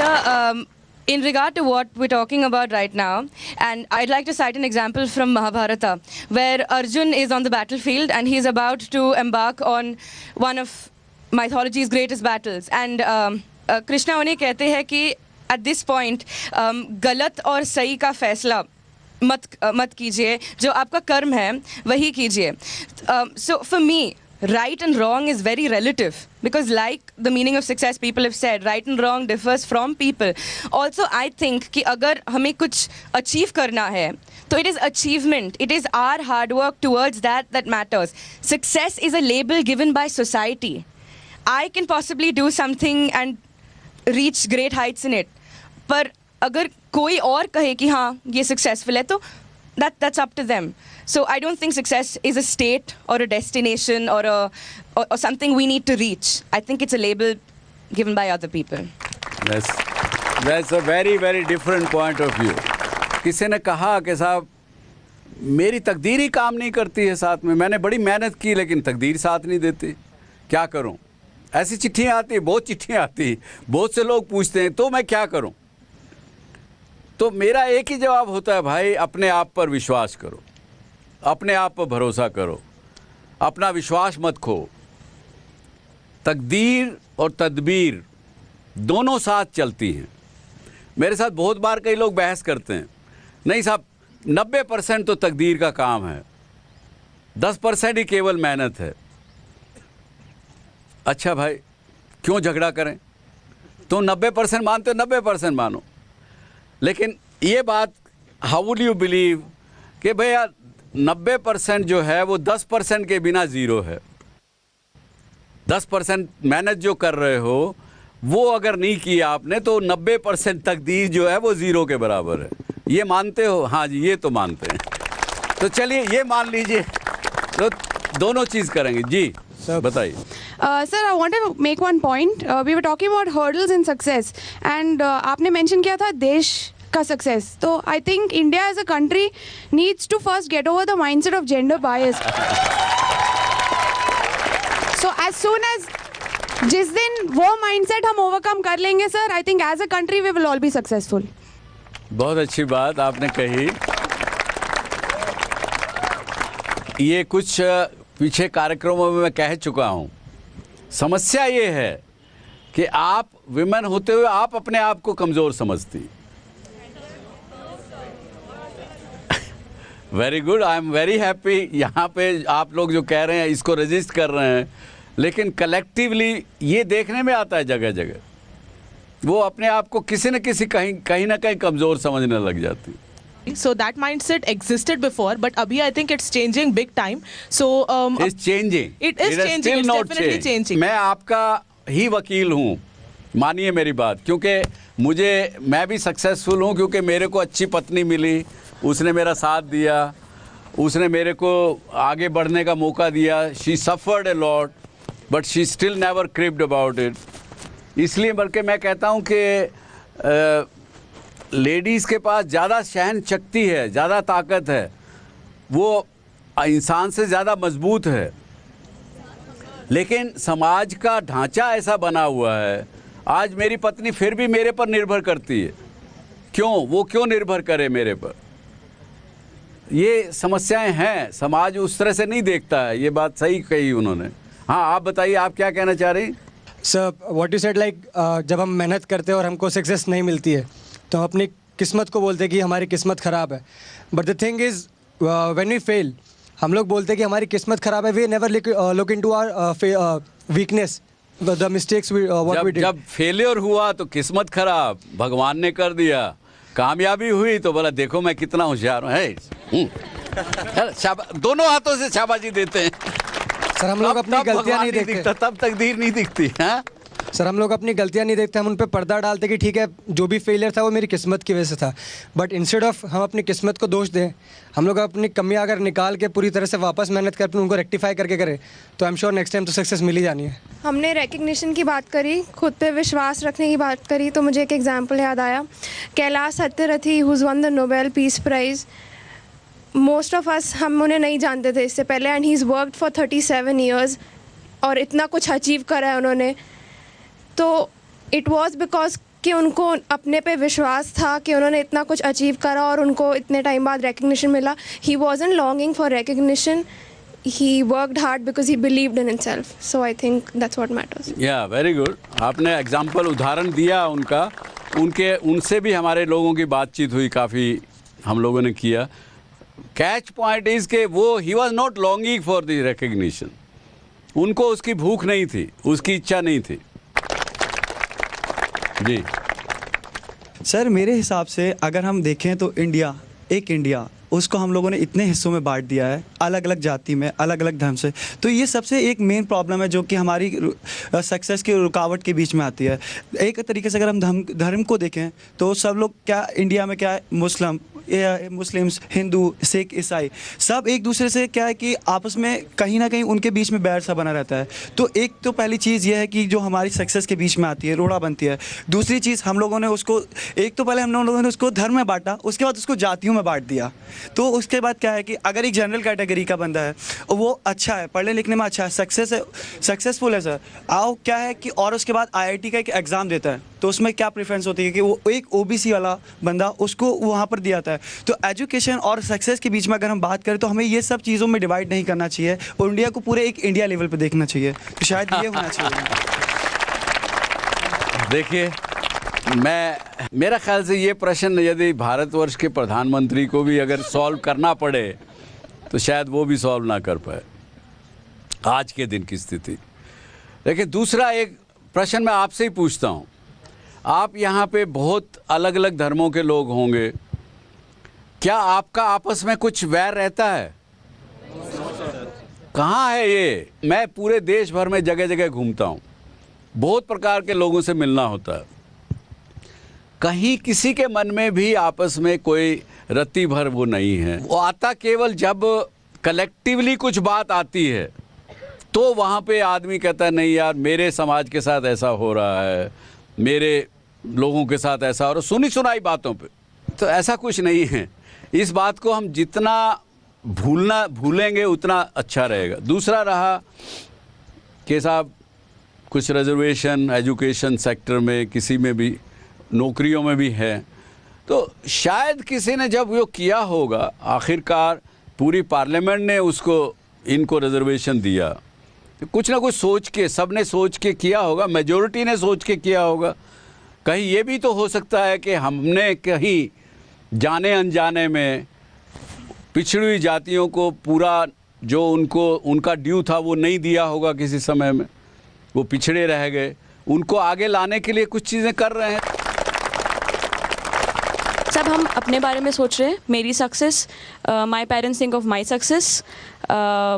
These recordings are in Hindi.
So, in regard to what we're talking about right now, and I'd like to cite an example from Mahabharata, where Arjun is on the battlefield and he's about to embark on one of mythology's greatest battles. And Krishna उन्हें कहते हैं कि at this point गलत और सही का फैसला मत कीजिए, जो आपका कर्म है वही कीजिए. So for me, right and wrong is very relative, because like the meaning of success people have said, right and wrong differs from people. Also I think कि अगर हमें कुछ achieve करना है तो it is achievement, it is our hard work towards that matters. Success is a label given by society. I can possibly do something and reach great heights in it, पर अगर कोई और कहे कि हाँ ये successful है तो that's up to them. So I don't think success is a state or a destination or something we need to reach. I think it's a label given by other people. That's a very very different point of view. किसी ने कहा कि साहब मेरी तकदीर ही काम नहीं करती है साथ में, मैंने बड़ी मेहनत की लेकिन तकदीर साथ नहीं देती, क्या करूं? ऐसी चिट्ठियां आती, बहुत चिट्ठियां आती, बहुत से लोग पूछते हैं तो मैं क्या करूं? तो मेरा एक ही जवाब होता है, भाई अपने आप पर विश्वास करो, अपने आप पर भरोसा करो, अपना विश्वास मत खो. तकदीर और तदबीर दोनों साथ चलती हैं. मेरे साथ बहुत बार कई लोग बहस करते हैं, नहीं साहब 90% तो तकदीर का काम है, 10% ही केवल मेहनत है. अच्छा भाई क्यों झगड़ा करें? तुम 90% मानते हो 90% मानो, लेकिन ये बात हाउ वुड यू बिलीव कि भैया 90% जो है वो 10% के बिना ज़ीरो है. 10% मेहनत जो कर रहे हो वो अगर नहीं की आपने तो 90% तकदीर जो है वो ज़ीरो के बराबर है. ये मानते हो? हाँ जी ये तो मानते हैं. तो चलिए ये मान लीजिए, तो दोनों चीज़ करेंगे. जी बताइए. Sir, I want to make one point. We were talking about hurdles in success, and आपने mention किया था देश का success. तो I think India as a country needs to first get over the mindset of gender bias. So as soon as जिस दिन वो mindset हम overcome कर लेंगे sir, I think as a country we will all be successful. बहुत अच्छी बात आपने कही. ये कुछ पीछे कार्यक्रमों में मैं कह चुका हूँ. समस्या ये है कि आप विमेन होते हुए आप अपने आप को कमज़ोर समझती. Very good, I am very happy. यहाँ पे आप लोग जो कह रहे हैं इसको रजिस्ट कर रहे हैं, लेकिन कलेक्टिवली ये देखने में आता है जगह जगह वो अपने आप को किसी न किसी कहीं ना कहीं कमज़ोर समझने लग जाती. So that mindset existed before, but abhi I think it's changing big time. So it's changing. It is changing. It's definitely changing. मैं आपका ही वकील हूँ, मानिए मेरी बात, क्योंकि मैं भी सक्सेसफुल हूँ क्योंकि मेरे को अच्छी पत्नी मिली, उसने मेरा साथ दिया, उसने मेरे को आगे बढ़ने का मौका दिया. She suffered a lot, but she still never cribbed about it. इसलिए बल्कि मैं कहता हूँ कि लेडीज़ के पास ज़्यादा सहन शक्ति है, ज़्यादा ताकत है, वो इंसान से ज़्यादा मजबूत है. लेकिन समाज का ढांचा ऐसा बना हुआ है, आज मेरी पत्नी फिर भी मेरे पर निर्भर करती है. वो क्यों निर्भर करे मेरे पर? ये समस्याएं हैं, समाज उस तरह से नहीं देखता है. ये बात सही कही उन्होंने. हाँ आप बताइए, आप क्या कहना चाह रही? Sir what you said, like जब हम मेहनत करते हैं और हमको सक्सेस नहीं मिलती है तो हम अपनी किस्मत को बोलते हैं कि हमारी किस्मत ख़राब है. But the thing is when we fail, हम लोग बोलते हैं कि हमारी किस्मत ख़राब है. We never look into our weakness, the mistakes what we did. जब फेलियर हुआ तो किस्मत ख़राब, भगवान ने कर दिया. कामयाबी हुई तो बोला देखो मैं कितना होशियार हूँ. दोनों हाथों से शाबाशी देते हैं. सर हम लोग अपनी गलतियाँ नहीं देखते, तब तकदीर नहीं दिखती. हाँ सर हम लोग अपनी गलतियाँ नहीं देखते, हम उन पर पर्दा डालते कि ठीक है जो भी फेलियर था वो मेरी किस्मत की वजह से था. बट इंस्टेड ऑफ हम अपनी किस्मत को दोष दें, हम लोग अपनी कमियाँ अगर निकाल के पूरी तरह से वापस मेहनत कर उनको रेक्टिफाई करके करें तो I am sure next time तो सक्सेस मिल ही जानी है. हमने रिकग्निशन की बात करी, खुद पे विश्वास रखने की बात करी, तो मुझे एक एग्जांपल याद आया. Kailash Satyarthi who won the Nobel peace prize. Most of us हम उन्हें नहीं जानते थे इससे पहले, and he is worked for 37 years और इतना कुछ अचीव करा है उन्होंने. तो इट वॉज बिकॉज कि उनको अपने पे विश्वास था कि उन्होंने इतना कुछ अचीव करा और उनको इतने टाइम बाद रिकग्निशन मिला. He wasn't longing for recognition. He worked hard because he believed in himself. So I think that's what matters. या वेरी गुड. आपने एग्जाम्पल उदाहरण दिया उनका. उनसे भी हमारे लोगों की बातचीत हुई, काफ़ी हम लोगों ने किया. कैच पॉइंट इज़ के वो he was not longing for the recognition. उनको उसकी भूख नहीं थी, उसकी इच्छा नहीं थी. जी सर, मेरे हिसाब से अगर हम देखें तो इंडिया उसको हम लोगों ने इतने हिस्सों में बांट दिया है, अलग अलग जाति में, अलग अलग धर्म से. तो ये सबसे एक मेन प्रॉब्लम है जो कि हमारी सक्सेस की रुकावट के बीच में आती है. एक तरीके से अगर हम धर्म को देखें तो सब लोग क्या इंडिया में क्या है, मुस्लिम्स, हिंदू, सिख, ईसाई सब एक दूसरे से क्या है कि आपस में कहीं ना कहीं उनके बीच में बैर सा बना रहता है. तो एक तो पहली चीज़ ये है कि जो हमारी सक्सेस के बीच में आती है, रोड़ा बनती है. दूसरी चीज़ हम लोगों ने उसको हम लोगों ने उसको धर्म में बांटा, उसके बाद उसको जातियों में बांट दिया. तो उसके बाद क्या है कि अगर एक जनरल कैटेगरी का बंदा है और वो अच्छा है, पढ़ने लिखने में अच्छा है, सक्सेसफुल है सर, आओ क्या है कि और उसके बाद IIT का एक एग्ज़ाम देता है, तो उसमें क्या प्रेफरेंस होती है कि वो एक OBC वाला बंदा उसको वहाँ पर दिया जाता है. तो एजुकेशन और सक्सेस के बीच में अगर हम बात करें तो हमें ये सब चीज़ों में डिवाइड नहीं करना चाहिए और इंडिया को पूरे एक इंडिया लेवल पर देखना चाहिए. तो शायद ये होना चाहिए. देखिए, मेरा ख्याल से ये प्रश्न यदि भारतवर्ष के प्रधानमंत्री को भी अगर सॉल्व करना पड़े तो शायद वो भी सॉल्व ना कर पाए आज के दिन की स्थिति. देखिए, दूसरा एक प्रश्न मैं आपसे ही पूछता हूँ. आप यहाँ पे बहुत अलग अलग धर्मों के लोग होंगे, क्या आपका आपस में कुछ वैर रहता है? कहाँ है ये? मैं पूरे देश भर में जगह जगह घूमता हूँ, बहुत प्रकार के लोगों से मिलना होता है. कहीं किसी के मन में भी आपस में कोई रत्ती भर वो नहीं है. वो आता केवल जब कलेक्टिवली कुछ बात आती है तो वहाँ पे आदमी कहता है नहीं यार, मेरे समाज के साथ ऐसा हो रहा है, मेरे लोगों के साथ ऐसा हो रहा है, सुनी सुनाई बातों पे. तो ऐसा कुछ नहीं है. इस बात को हम जितना भूलेंगे उतना अच्छा रहेगा. दूसरा रहा कि साहब कुछ रिजर्वेशन एजुकेशन सेक्टर में, किसी में भी, नौकरियों में भी है, तो शायद किसी ने जब वो किया होगा, आखिरकार पूरी पार्लियामेंट ने उसको इनको रिजर्वेशन दिया, तो कुछ ना कुछ सोच के, सब ने सोच के किया होगा, मेजॉरिटी ने सोच के किया होगा. कहीं ये भी तो हो सकता है कि हमने कहीं जाने अनजाने में पिछड़ी हुई जातियों को पूरा जो उनका ड्यू था वो नहीं दिया होगा. किसी समय में वो पिछड़े रह गए, उनको आगे लाने के लिए कुछ चीज़ें कर रहे हैं. सब हम अपने बारे में सोच रहे हैं. मेरी success, my parents think of my success,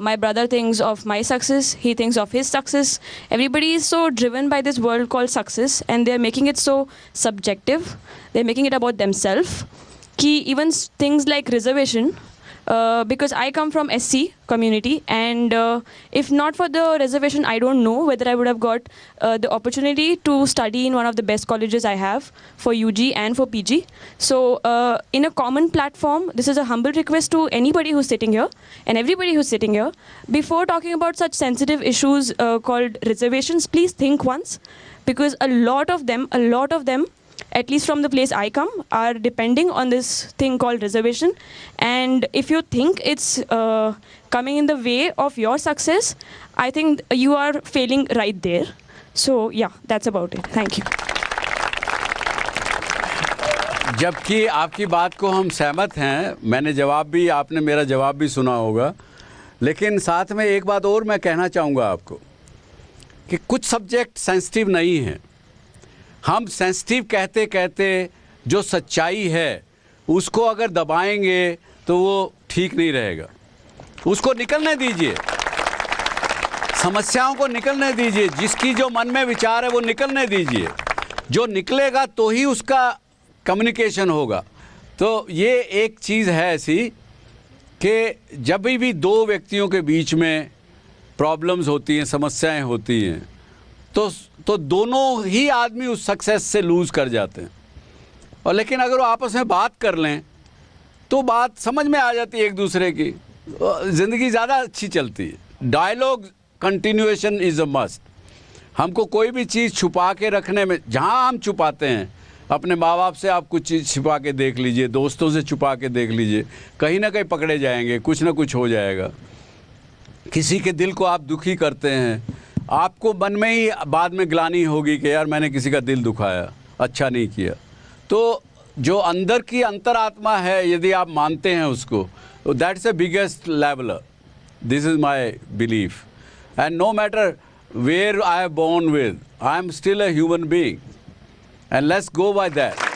my brother thinks of my success, he thinks of his success. Everybody is so driven by this world called success and they're making it so subjective. They're making it about themselves. Ki even things like reservation, because I come from SC community and if not for the reservation, I don't know whether I would have got the opportunity to study in one of the best colleges I have for UG and for PG. So in a common platform, this is a humble request to anybody who's sitting here and everybody who's sitting here. Before talking about such sensitive issues called reservations, please think once, because a lot of them, at least from the place I come, are depending on this thing called reservation. And if you think it's coming in the way of your success, I think you are failing right there. So yeah, that's about it. Thank you. जबकि आपकी बात को हम सहमत हैं, मैंने जवाब भी, आपने मेरा जवाब भी सुना होगा, लेकिन साथ में एक बात और मैं कहना चाहूँगा आपको कि कुछ सब्जेक्ट सेंसिटिव नहीं हैं. हम सेंसिटिव कहते कहते जो सच्चाई है उसको अगर दबाएंगे तो वो ठीक नहीं रहेगा. उसको निकलने दीजिए, समस्याओं को निकलने दीजिए, जिसकी जो मन में विचार है वो निकलने दीजिए. जो निकलेगा तो ही उसका कम्युनिकेशन होगा. तो ये एक चीज़ है ऐसी कि जब भी दो व्यक्तियों के बीच में प्रॉब्लम्स होती हैं, समस्याएं होती हैं, तो दोनों ही आदमी उस सक्सेस से लूज़ कर जाते हैं. और लेकिन अगर वो आपस में बात कर लें तो बात समझ में आ जाती है एक दूसरे की, ज़िंदगी ज़्यादा अच्छी चलती है. Dialogue continuation is a must. हमको कोई भी चीज़ छुपा के रखने में, जहाँ हम छुपाते हैं, अपने माँ बाप से आप कुछ चीज़ छुपा के देख लीजिए, दोस्तों से छुपा के देख लीजिए, कहीं ना कहीं पकड़े जाएंगे, कुछ ना कुछ हो जाएगा। किसी के दिल को आप दुखी करते हैं, आपको मन में ही बाद में ग्लानि होगी कि यार मैंने किसी का दिल दुखाया, अच्छा नहीं किया। तो जो अंदर की अंतरात्मा है, यदि आप मानते हैं उसको, तो that's the biggest level. This is my belief, and no matter where I am born with, I am still a human being, and let's go by that.